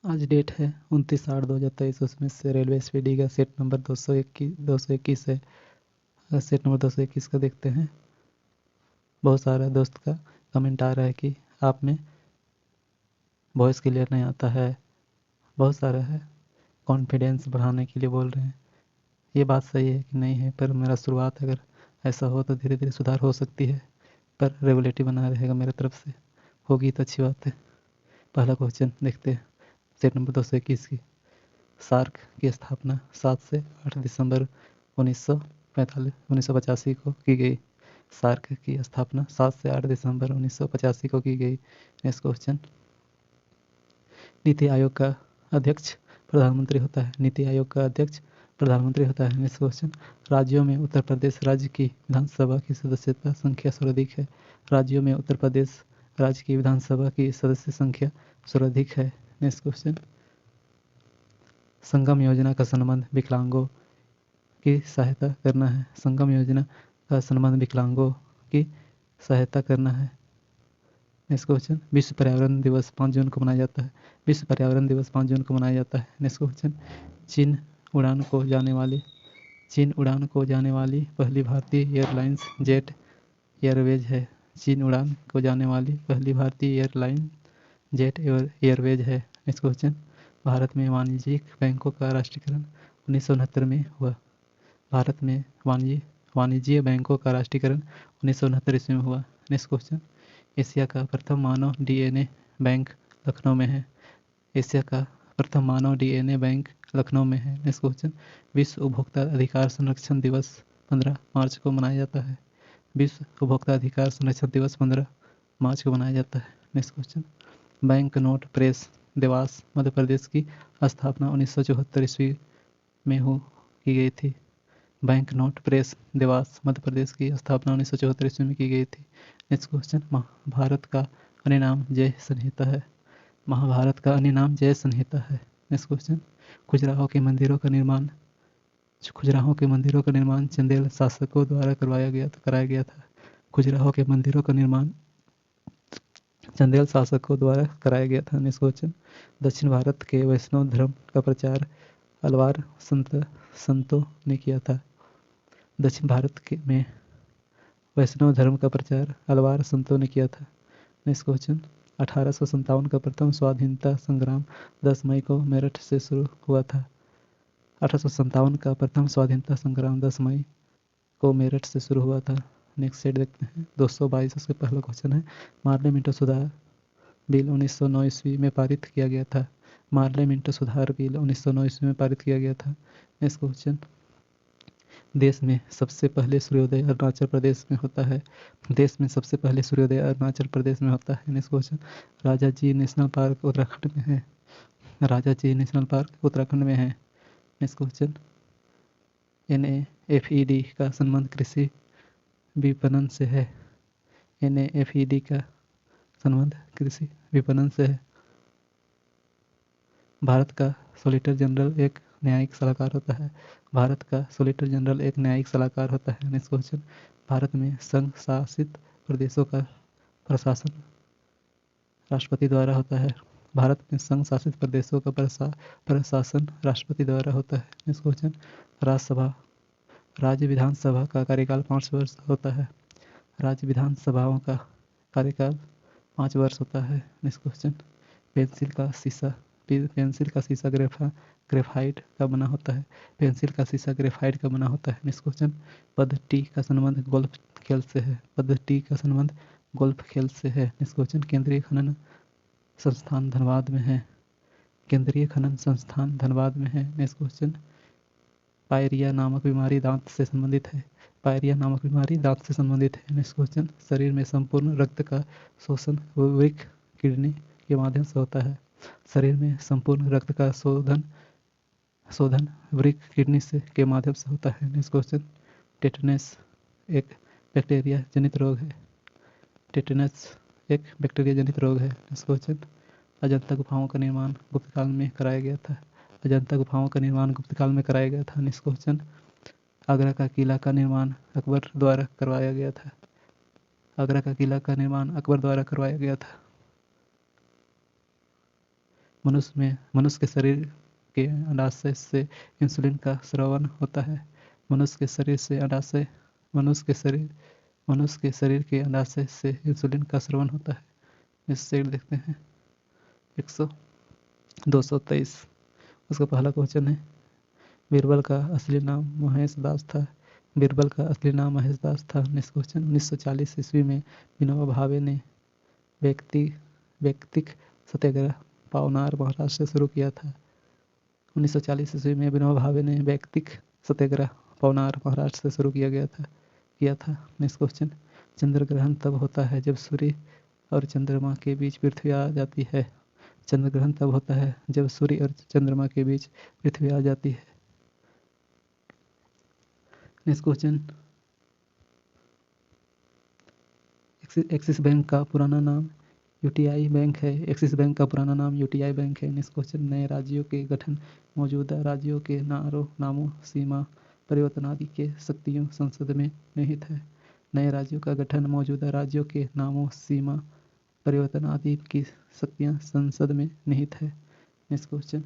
आज डेट है 29/8/2023। उसमें से रेलवे स्पीडी का सेट नंबर 221 है। सेट नंबर 221 का देखते हैं। बहुत सारा दोस्त का कमेंट आ रहा है कि आप में वॉइस क्लियर नहीं आता है। बहुत सारा है, कॉन्फिडेंस बढ़ाने के लिए बोल रहे हैं। ये बात सही है कि नहीं है, पर मेरा शुरुआत अगर ऐसा हो तो धीरे धीरे सुधार हो सकती है, पर रेगुलेटिव बना रहेगा मेरे तरफ से। होगी तो अच्छी बात है। पहला क्वेश्चन देखते हैं। सेट नंबर 221 की सार्क की स्थापना 7 से 8 दिसंबर 1985 को की गई। सार्क की स्थापना 7 से 8 दिसंबर 1985 को की गई। Next question. नीति आयोग का अध्यक्ष प्रधानमंत्री होता है। नीति आयोग का अध्यक्ष प्रधानमंत्री होता है। Next question. राज्यों में उत्तर प्रदेश राज्य की विधानसभा की सदस्यता संख्या सर्वाधिक है। राज्यों में उत्तर प्रदेश राज्य की विधानसभा की सदस्य संख्या सर्वाधिक है। Next question. संगम योजना का संबंध विकलांगों की सहायता करना है। संगम योजना का संबंध विकलांगों की सहायता करना है। Next question. विश्व पर्यावरण दिवस 5 जून को मनाया जाता है। विश्व पर्यावरण दिवस 5 जून को मनाया जाता है। Next question. चीन उड़ान को जाने वाली पहली भारतीय एयरलाइंस जेट एयरवेज है। चीन उड़ान को जाने वाली पहली भारतीय एयरलाइन जेट एयरवेज है। Next question. भारत में वाणिज्यिक बैंकों का राष्ट्रीयकरण 1969 में हुआ। भारत में वाणिज्य बैंकों का राष्ट्रीयकरण 1969 ईस्वी में हुआ। Next question. एशिया का प्रथम मानव डीएनए बैंक लखनऊ में है। एशिया का प्रथम मानव डीएनए बैंक लखनऊ में है। Next question. विश्व उपभोक्ता अधिकार संरक्षण दिवस 15 मार्च को मनाया जाता है। विश्व उपभोक्ता अधिकार संरक्षण दिवस 15 मार्च को मनाया जाता है। Next question. Bank note press Dewas Madhya Pradesh की स्थापना 1974 ईस्वी में की गई थी। Bank note press Dewas Madhya Pradesh की स्थापना 1974 ईस्वी में की गई थी। Next question. महाभारत का अन्य नाम जय संहिता है। महाभारत का अन्य नाम जय संहिता है। Next question. खजुराहो के मंदिरों का निर्माण चंदेल शासकों द्वारा कराया गया था। खजुराहो के मंदिरों का निर्माण चंदेल शासकों द्वारा कराया गया था। Next question. दक्षिण भारत के वैष्णव धर्म का प्रचार अलवार संतों ने किया था। दक्षिण भारत में वैष्णव धर्म का प्रचार अलवार संतों ने किया था। Next question. 1857 का प्रथम स्वाधीनता संग्राम 10 मई को मेरठ से शुरू हुआ था। 1857 का प्रथम स्वाधीनता संग्राम 10 मई को मेरठ से शुरू हुआ था। नेक्स्ट सेट देखते हैं। 222 उसके पहला क्वेश्चन है। मार्ले मिंटो सुधार बिल 1909 ईस्वी में पारित किया गया था। मार्ले मिंटो सुधार बिल 1909 ईस्वी में पारित किया गया था। Next question. देश में सबसे पहले सूर्योदय अरुणाचल प्रदेश में होता है। देश में सबसे पहले सूर्योदय अरुणाचल प्रदेश में होता है। Next question. Rajaji national park Uttarakhand में है। राजाजी नेशनल पार्क उत्तराखंड में है। Next question. NAFED का संबंध कृषि विपणन से है। NAFED का संबंध कृषि विपणन से है। भारत का सॉलिसिटर जनरल एक न्यायिक सलाहकार होता है। भारत का सॉलिसिटर जनरल एक न्यायिक सलाहकार होता है। Next question. भारत में संघ शासित प्रदेशों का प्रशासन राष्ट्रपति द्वारा होता है। भारत में संघ शासित प्रदेशों का प्रशासन राष्ट्रपति द्वारा होता है। Next question. राज्यसभा राज्य विधानसभा का कार्यकाल 5 वर्ष होता है। राज्य विधानसभाओं का कार्यकाल 5 वर्ष होता है। Next question. पेंसिल का शीशा ग्रेफाइट का बना होता है। पेंसिल का शीशा ग्रेफाइट का बना होता है। Next question. पद टी का संबंध गोल्फ खेल से है। पद टी का संबंध गोल्फ खेल से है। Next question. केंद्रीय खनन संस्थान धनबाद में है। केंद्रीय खनन संस्थान धनबाद में है। Next question. पायरिया नामक बीमारी दांत से संबंधित है। पायरिया नामक बीमारी दांत से संबंधित है। Next question. शरीर में संपूर्ण रक्त का शोषण वृक्क किडनी के माध्यम से होता है। शरीर में संपूर्ण रक्त का शोधन वृक्क किडनी से के माध्यम से होता है। Next question. टेटनस एक बैक्टीरिया जनित रोग है। टेटनस एक बैक्टीरिया जनित रोग है। Next question. अजंता गुफाओं का निर्माण गुप्त काल में कराया गया था। अजंता गुफाओं का निर्माण गुप्त काल में कराया गया था। Next question. आगरा का किला का निर्माण अकबर द्वारा करवाया गया था। आगरा का किला का निर्माण अकबर द्वारा करवाया गया था। मनुष्य के शरीर के अंडाशय से इंसुलिन का स्रवण होता है। मनुष्य के शरीर से अंडाशय मनुष्य के शरीर मनुष्य के शरीर के अंडाशय से इंसुलिन का स्रवण होता है। इससे देखते हैं 223। उसका पहला क्वेश्चन है, बीरबल का असली नाम महेश दास था। बीरबल का असली नाम महेश दास था। नेक्स्ट क्वेश्चन, 1940 ईस्वी में विनोबा भावे ने व्यक्तिक सत्याग्रह पावनार महाराष्ट्र से शुरू किया था। 1940 ईस्वी में विनोबा भावे ने व्यक्तिक सत्याग्रह पावनार महाराष्ट्र से शुरू किया था। नेक्स्ट क्वेश्चन, चंद्र ग्रहण तब होता है जब सूर्य और चंद्रमा के बीच पृथ्वी आ जाती है। चंद्र ग्रहण तब होता है जब सूर्य और चंद्रमा के बीच पृथ्वी आ जाती है। नेक्स्ट क्वेश्चन, एक्सिस बैंक का पुराना नाम यूटीआई बैंक है। एक्सिस बैंक का पुराना नाम यूटीआई बैंक है। नेक्स्ट क्वेश्चन, नए राज्यों के गठन मौजूदा राज्यों के नामों, सीमा परिवर्तन आदि के शक्तियों संसद में निहित है। नए राज्यों का गठन मौजूदा राज्यों के नामों, सीमा परिवर्तन आदि की शक्तियां संसद में निहित है। नेक्स्ट क्वेश्चन,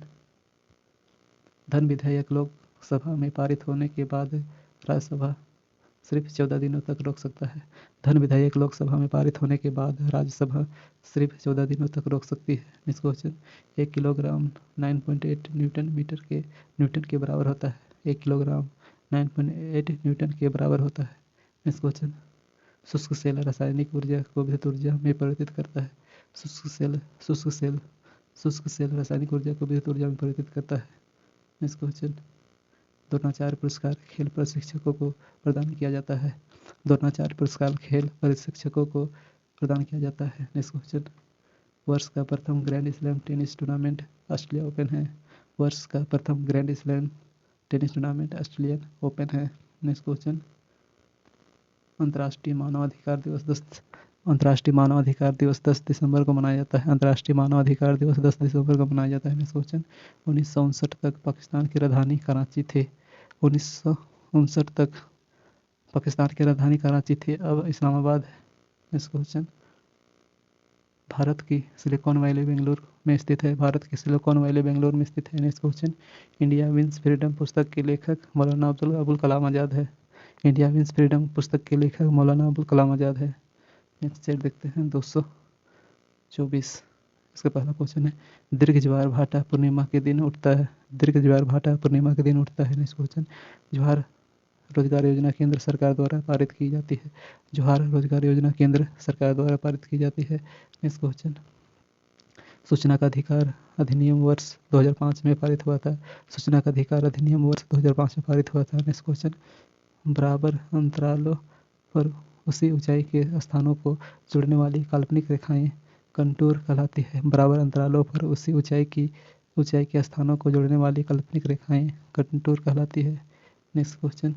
धन विधेयक लोकसभा में पारित होने के बाद राज्यसभा सिर्फ 14 दिनों तक रोक सकता है। धन विधेयक लोकसभा में पारित होने के बाद राज्यसभा सिर्फ 14 दिनों तक रोक सकती है। नेक्स्ट क्वेश्चन, 1 किलोग्राम 9.8 न्यूटन के बराबर होता है। 1 किलोग्राम 9.8 न्यूटन के बराबर होता है। नेक्स्ट क्वेश्चन, शुष्क सेल रासायनिक ऊर्जा को विद्युत ऊर्जा में परिवर्तित करता है। शुष्क सेल रासायनिक ऊर्जा को विद्युत ऊर्जा में परिवर्तित करता है। नेक्स्ट क्वेश्चन, द्रोणाचार्य पुरस्कार खेल प्रशिक्षकों को प्रदान किया जाता है। द्रोणाचार्य पुरस्कार खेल प्रशिक्षकों को प्रदान किया जाता है। नेक्स्ट क्वेश्चन, वर्ष का प्रथम grand slam tennis tournament Australia open है। वर्ष का प्रथम grand slam tennis tournament Australian open है। नेक्स्ट क्वेश्चन, अंतर्राष्ट्रीय मानवाधिकार दिवस 10 दिसंबर को मनाया जाता है। अंतर्राष्ट्रीय मानवाधिकार दिवस 10 दिसंबर को मनाया जाता है। नेक्स्ट क्वेश्चन, 1959 तक पाकिस्तान की राजधानी कराची थे। 1959 तक पाकिस्तान की राजधानी कराची थी, अब इस्लामाबाद है। नेक्स्ट क्वेश्चन, भारत की सिलिकॉन वैली बेंगलुरु में स्थित है। भारत की सिलिकॉन वैली बेंगलुरु में स्थित है। Next question, India wins freedom पुस्तक के लेखक मौलाना अबुल कलाम आज़ाद है। इंडिया विंस फ्रीडम पुस्तक के लेखक मौलाना अबुल कलाम आज़ाद है। नेक्स्ट चेक देखते हैं 224। इसका पहला क्वेश्चन है, दीर्घ ज्वार भाटा पूर्णिमा के दिन उठता है। दीर्घ ज्वार भाटा पूर्णिमा के दिन उठता है। नेक्स्ट क्वेश्चन, ज्वार रोजगार योजना केंद्र सरकार द्वारा पारित की जाती है। ज्वार रोजगार योजना केंद्र सरकार द्वारा पारित की जाती है। नेक्स्ट क्वेश्चन, सूचना का अधिकार अधिनियम वर्ष 2005 में पारित हुआ था। सूचना का अधिकार अधिनियम वर्ष 2005 में पारित हुआ था। नेक्स्ट क्वेश्चन, बराबर अंतरालों पर उसी ऊंचाई के स्थानों को जोड़ने वाली काल्पनिक रेखाएं कंटूर कहलाती है। बराबर अंतरालों पर उसी ऊंचाई के स्थानों को जोड़ने वाली काल्पनिक रेखाएं कंटूर कहलाती है। नेक्स्ट क्वेश्चन,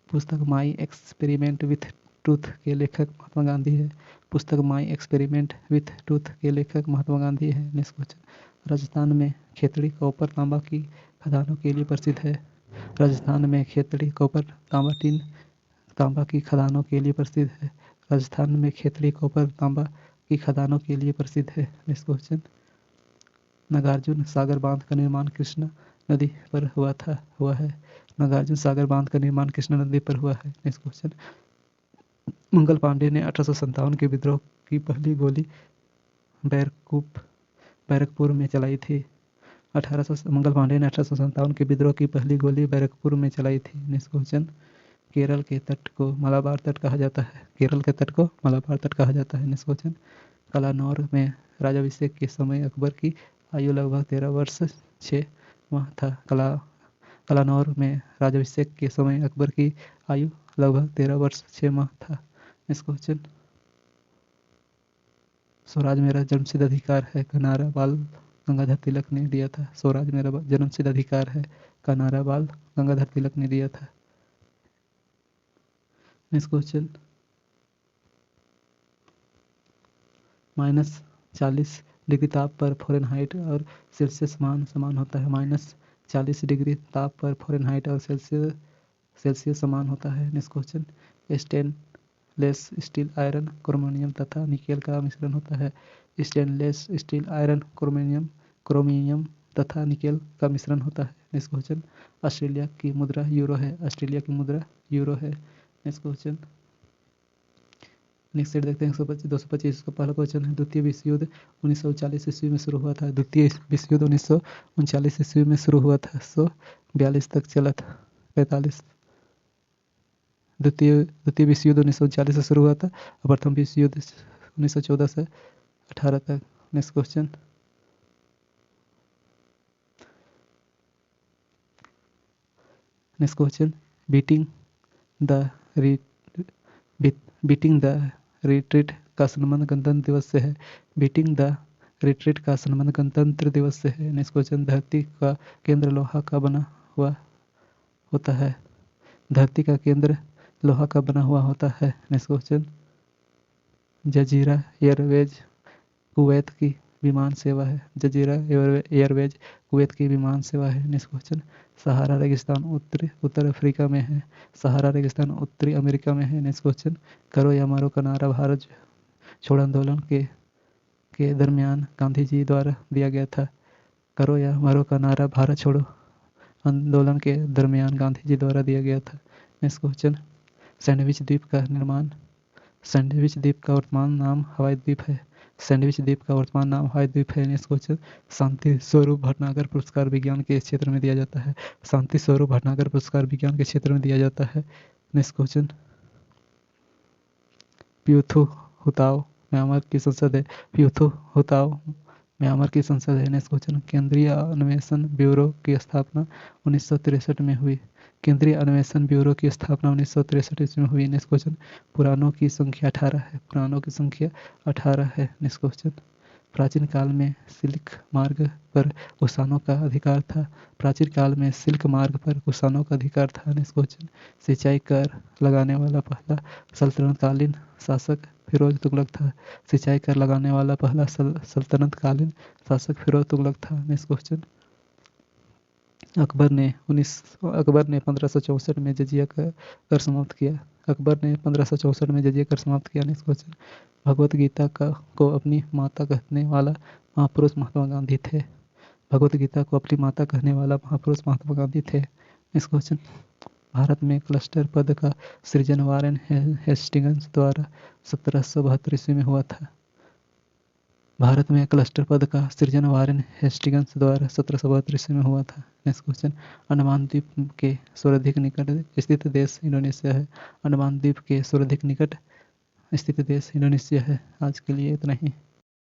पुस्तक माई एक्सपेरिमेंट विथ ट्रूथ के लेखक महात्मा गांधी है। पुस्तक माई एक्सपेरिमेंट विथ ट्रूथ के लेखक महात्मा गांधी है। नेक्स्ट क्वेश्चन, राजस्थान में खेतड़ी कॉपर तांबा की खदानों के लिए प्रसिद्ध है। राजस्थान में खेतड़ी कॉपर तांबा टीन तांबा की खदानों के लिए प्रसिद्ध है। राजस्थान में खेतड़ी कॉपर तांबा की खदानों के लिए प्रसिद्ध है। नेक्स्ट क्वेश्चन, नागार्जुन सागर बांध का निर्माण कृष्णा नदी पर हुआ है। नागार्जुन सागर बांध का निर्माण कृष्णा नदी पर हुआ है। नेक्स्ट क्वेश्चन, मंगल पांडे ने 1857 के विद्रोह की पहली गोली बैरकपुर में चलाई थी। मंगल पांडे ने 1857 के विद्रोह की पहली गोली बैरकपुर में चलाई थी। नेक्स्ट क्वेश्चन, केरल के तट को मलाबार तट कहा जाता है। केरल के तट को मलाबार तट कहा जाता है। नेक्स्ट क्वेश्चन, कलानौर में राज्याभिषेक के समय अकबर की आयु लगभग 13 वर्ष 6 माह था। कलानौर में राज्याभिषेक के समय अकबर की आयु लगभग 13 वर्ष 6 माह था। नेक्स्ट क्वेश्चन, स्वराज मेरा जन्मसिद्ध अधिकार है का नारा बाल गंगाधर तिलक ने दिया था। स्वराज मेरा जन्मसिद्ध अधिकार है का नारा बाल गंगाधर तिलक ने दिया था। नेक्स्ट क्वेश्चन, -40 डिग्री ताप पर फ़ारेनहाइट और सेल्सियस मान समान होता है। -40 डिग्री ताप पर फ़ारेनहाइट और सेल्सियस समान होता है। Next question, stainless steel iron chromium तथा निकेल का मिश्रण होता है। स्टेनलेस स्टील, आयरन, क्रोमियम तथा निकेल का मिश्रण होता है। नेक्स्ट क्वेश्चन, ऑस्ट्रेलिया की मुद्रा यूरो है। ऑस्ट्रेलिया की मुद्रा यूरो है। नेक्स्ट क्वेश्चन, नेक्स्ट सेट देखते हैं 225 का पहला क्वेश्चन है, द्वितीय विश्व युद्ध 1940 ईस्वी में शुरू हुआ था। द्वितीय विश्व युद्ध 1939 ईस्वी में शुरू हुआ था, 142 तक चला था, 45। द्वितीय विश्व युद्ध 1939 से शुरू हुआ था और प्रथम विश्व युद्ध 1914 से 18 तक। Next question, beating the retreat का संबंध गणतंत्र दिवस से है। बीटिंग द रिट्रीट का संबंध गणतंत्र दिवस से है। नेक्स्ट क्वेश्चन, धरती का केंद्र लोहा का बना हुआ होता है। धरती का केंद्र लोहा का बना हुआ होता है। नेक्स्ट क्वेश्चन, जजीरा एयरवेज कुवैत की विमान सेवा है। जजीरा एयरवेज कुवैत की विमान सेवा है। नेक्स्ट क्वेश्चन, सहारा रेगिस्तान उत्तर अफ्रीका में है। सहारा रेगिस्तान उत्तरी अमेरिका में है। नेक्स्ट क्वेश्चन, करो या मारो का नारा भारत छोड़ो आंदोलन के दरमियान गांधी जी द्वारा दिया गया था। करो या मरो का नारा भारत छोड़ो आंदोलन के दरमियान गांधी जी द्वारा दिया गया था। नेक्स्ट क्वेश्चन, सैंडविच द्वीप का निर्माण, सैंडविच द्वीप का वर्तमान नाम हवाई द्वीप है। सैंडविच द्वीप का वर्तमान नाम हवाई द्वीप है। नेक्स्ट क्वेश्चन, शांति स्वरूप भटनागर पुरस्कार विज्ञान के क्षेत्र में दिया जाता है। शांति स्वरूप भटनागर पुरस्कार विज्ञान के क्षेत्र में दिया जाता है। नेक्स्ट क्वेश्चन, प्यूथू हुताओ म्यांमार की संसद है। प्यूथू हुताओ म्यांमार की संसद है। नेक्स्ट क्वेश्चन, केंद्रीय अन्वेषण ब्यूरो की स्थापना 1963 में हुई। केंद्रीय अन्वेषण ब्यूरो की स्थापना 1963 में हुई। नेक्स्ट क्वेश्चन, पुराणों की संख्या 18 है। पुराणों की संख्या 18 है। नेक्स्ट क्वेश्चन, प्राचीन काल में सिल्क मार्ग पर कुषाणों का अधिकार था। प्राचीन काल में सिल्क मार्ग पर कुषाणों का अधिकार था। नेक्स्ट क्वेश्चन, सिंचाई कर लगाने वाला पहला सल्तनतकालीन शासक फिरोज तुगलक था। सिंचाई कर लगाने वाला पहला सल्तनतकालीन शासक फिरोज तुगलक था। नेक्स्ट क्वेश्चन, अकबर ने 1564 में जजिया कर समाप्त किया। अकबर ने 1564 में जजिया कर समाप्त किया। नेक्स्ट क्वेश्चन, भगवत गीता को अपनी माता कहने वाला महापुरुष महात्मा गांधी थे। भगवत गीता को अपनी माता कहने वाला महापुरुष महात्मा गांधी थे। नेक्स्ट क्वेश्चन, भारत में क्लस्टर पद का सृजन वारेन हेस्टिंग्स द्वारा 1772 ईस्वी में हुआ था। भारत में क्लस्टर पद का सृजन वारेन हेस्टिंग्स द्वारा 1772 ईस्वी में हुआ था। नेक्स्ट क्वेश्चन, अंडमान द्वीप के सर्वाधिक निकट स्थित देश इंडोनेशिया है। अंडमान द्वीप के सर्वाधिक निकट स्थित देश इंडोनेशिया है। आज के लिए इतना ही।